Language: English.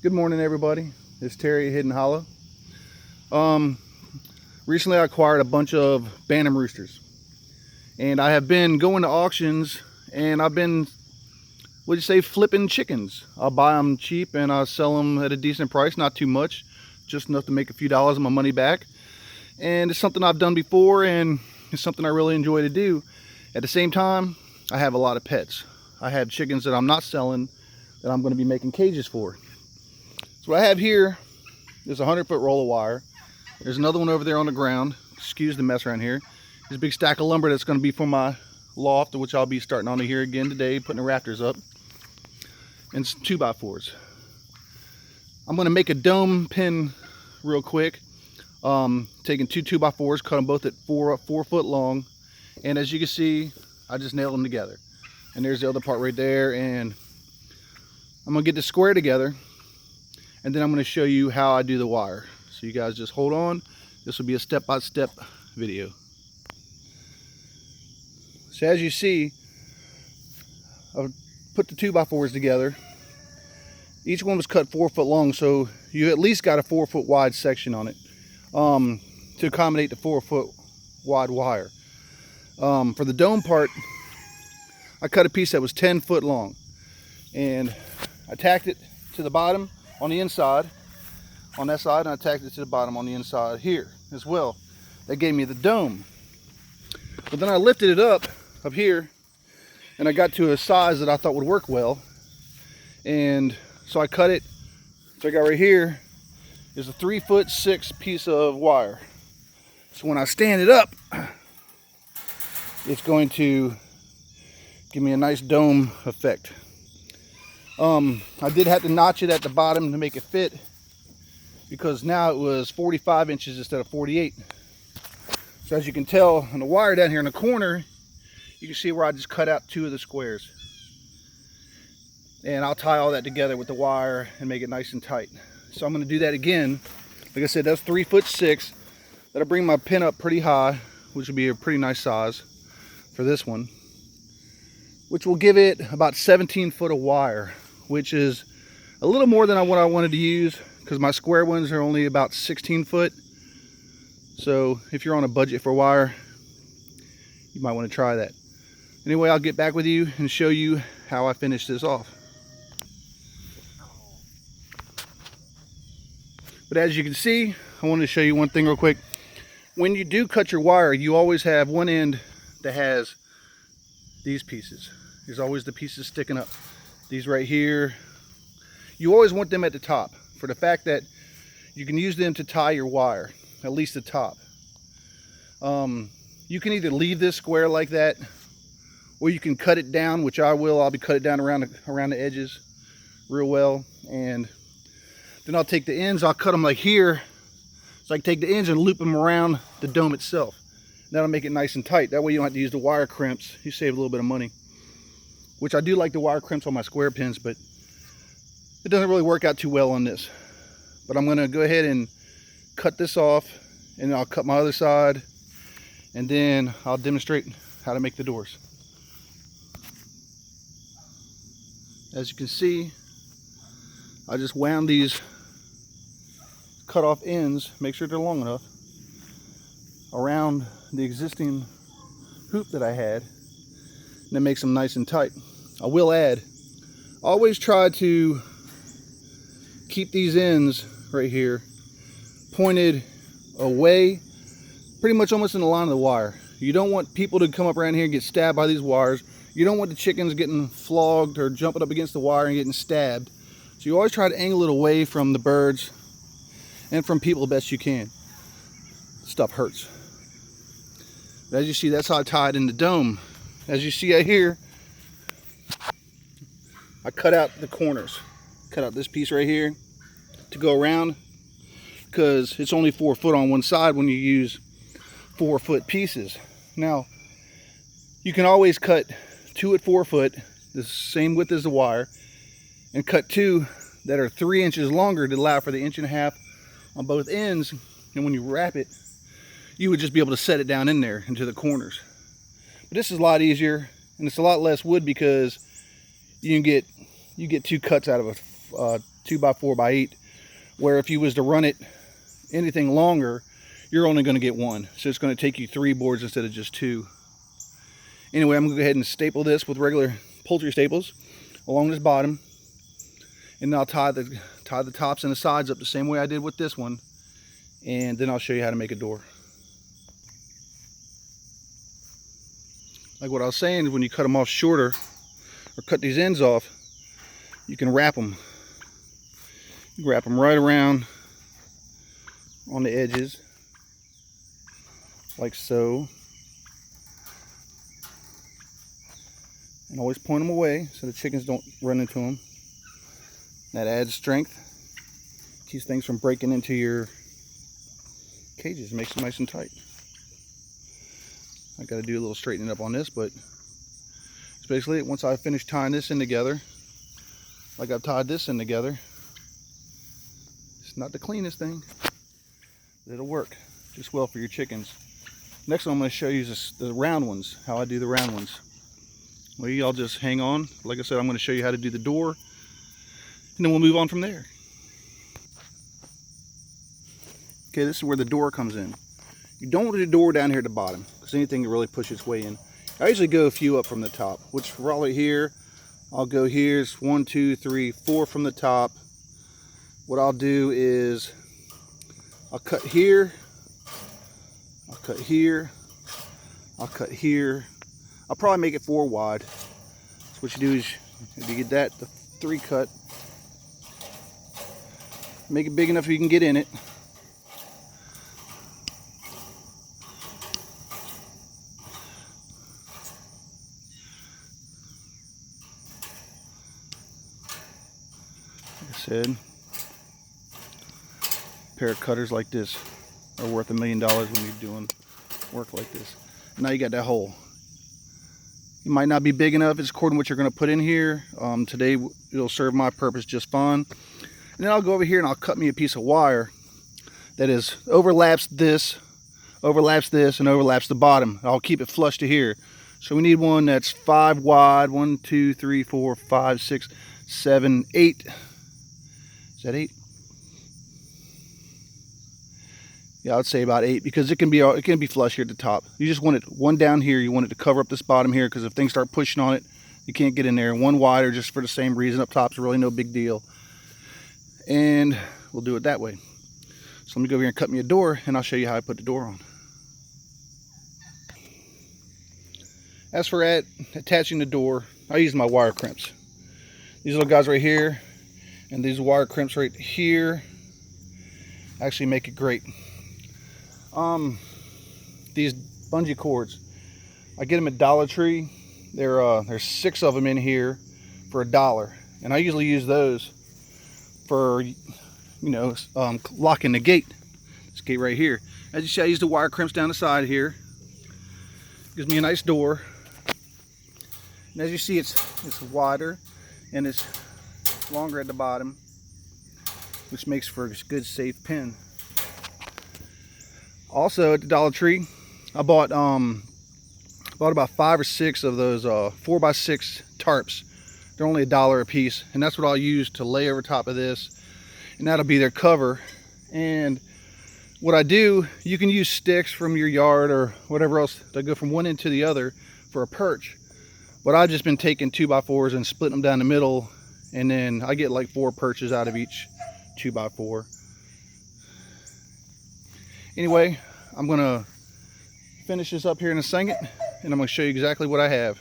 Good morning, everybody. It's Terry at Hidden Hollow. Recently I acquired a bunch of Bantam roosters, and I have been going to auctions, and I've been, flipping chickens. I'll buy them cheap and I'll sell them at a decent price, not too much, just enough to make a few dollars of my money back. And it's something I've done before, and it's something I really enjoy to do. At the same time, I have a lot of pets. I have chickens that I'm not selling that I'm going to be making cages for. So what I have here is a 100-foot roll of wire. There's another one over there on the ground. Excuse the mess around here. There's a big stack of lumber that's going to be for my loft, which I'll be starting on here again today, putting the rafters up. And some 2x4s. I'm going to make a dome pin real quick. Taking two 2x4s, cut them both at 4 foot long. And as you can see, I just nailed them together. And there's the other part right there. And I'm going to get this square together. And then I'm going to show you how I do the wire. So you guys just hold on. This will be a step-by-step video. So as you see, I've put the 2x4s together. Each one was cut 4 foot long, so you at least got a 4 foot wide section on it to accommodate the 4 foot wide wire. For the dome part, I cut a piece that was 10 foot long, and I tacked it to the bottom on the inside on that side, and I tacked it to the bottom on the inside here as well. That gave me the dome. But then I lifted it up here, and I got to a size that I thought would work well, and so I cut it. So I got right here is a 3'6" piece of wire. So when I stand it up, it's going to give me a nice dome effect. I did have to notch it at the bottom to make it fit, because now it was 45 inches instead of 48. So as you can tell on the wire down here in the corner, you can see where I just cut out 2 of the squares. And I'll tie all that together with the wire and make it nice and tight. So I'm going to do that again. Like I said, that's 3'6". That'll bring my pin up pretty high, which will be a pretty nice size for this one, which will give it about 17 foot of wire, which is a little more than what I wanted to use, because my square ones are only about 16 foot. So if you're on a budget for wire, you might want to try that. Anyway, I'll get back with you and show you how I finish this off. But as you can see, I wanted to show you one thing real quick. When you do cut your wire, you always have one end that has these pieces. There's always the pieces sticking up. These right here, you always want them at the top, for the fact that you can use them to tie your wire, at least the top. You can either leave this square like that, or you can cut it down, which I will. I'll be cut it down around the edges real well, and then I'll take the ends, I'll cut them like here, so I can take the ends and loop them around the dome itself. That'll make it nice and tight. That way you don't have to use the wire crimps. You save a little bit of money. Which I do like the wire crimps on my square pins, but it doesn't really work out too well on this. But I'm gonna go ahead and cut this off, and I'll cut my other side, and then I'll demonstrate how to make the doors. As you can see, I just wound these cut off ends, make sure they're long enough, around the existing hoop that I had, and that makes them nice and tight. I will add, always try to keep these ends right here pointed away, pretty much almost in the line of the wire. You don't want people to come up around here and get stabbed by these wires. You don't want the chickens getting flogged or jumping up against the wire and getting stabbed. So you always try to angle it away from the birds and from people the best you can. Stuff hurts. But as you see, that's how I tie it in the dome. As you see out here, I cut out the corners. Cut out this piece right here to go around, because it's only 4 foot on one side when you use 4 foot pieces. Now, you can always cut 2 at 4 foot, the same width as the wire, and cut 2 that are 3 inches longer to allow for the 1.5 inches on both ends. And when you wrap it, you would just be able to set it down in there into the corners. But this is a lot easier, and it's a lot less wood, because you get 2 cuts out of a 2x4x8, where if you was to run it anything longer, you're only going to get one. So it's going to take you 3 boards instead of just 2. Anyway, I'm going to go ahead and staple this with regular poultry staples along this bottom, and then I'll tie the tops and the sides up the same way I did with this one, and then I'll show you how to make a door. Like what I was saying, when you cut them off shorter or cut these ends off, you can wrap them. You wrap them right around on the edges, like so. And always point them away so the chickens don't run into them. That adds strength, keeps things from breaking into your cages, makes them nice and tight. I got to do a little straightening up on this, but it's basically it. Once I finish tying this in together, like I've tied this in together, it's not the cleanest thing, but it'll work just well for your chickens. Next one I'm going to show you is the round ones, how I do the round ones. Well, y'all just hang on. Like I said, I'm going to show you how to do the door, and then we'll move on from there. Okay, this is where the door comes in. You don't want the door down here at the bottom, because anything can really push its way in. I usually go a few up from the top, which probably here, I'll go here's 1, 2, 3, 4 from the top. What I'll do is I'll cut here, I'll cut here, I'll cut here. I'll probably make it 4 wide. So what you do is, if you get that, the 3 cut, make it big enough so you can get in it. Like I said, a pair of cutters like this are worth $1 million when you're doing work like this. Now you got that hole. It might not be big enough. It's according to what you're going to put in here. Today it'll serve my purpose just fine. And then I'll go over here and I'll cut me a piece of wire that overlaps this, and overlaps the bottom. I'll keep it flush to here. So we need one that's 5 wide. 1, 2, 3, 4, 5, 6, 7, 8. Is that 8? Yeah, I'd say about 8, because it can be flush here at the top. You just want it one down here. You want it to cover up this bottom here, because if things start pushing on it, you can't get in there. One wider just for the same reason. Up top's really no big deal. And we'll do it that way. So let me go over here and cut me a door, and I'll show you how I put the door on. As for attaching the door, I use my wire crimps. These little guys right here and these wire crimps right here actually make it great. These bungee cords, I get them at Dollar Tree. There's 6 of them in here for $1, and I usually use those for, locking the gate. This gate right here. As you see, I use the wire crimps down the side here. Gives me a nice door. And as you see, it's wider and it's longer at the bottom, which makes for a good safe pin. Also at the Dollar Tree, I bought about 5 or 6 of those 4x6 tarps. They're only $1 a piece, and that's what I'll use to lay over top of this, and that'll be their cover. And what I do, you can use sticks from your yard or whatever else to go from one end to the other for a perch, but I've just been taking 2x4s and splitting them down the middle, and then I get like 4 perches out of each 2x4. Anyway, I'm gonna finish this up here in a second, and I'm gonna show you exactly what I have.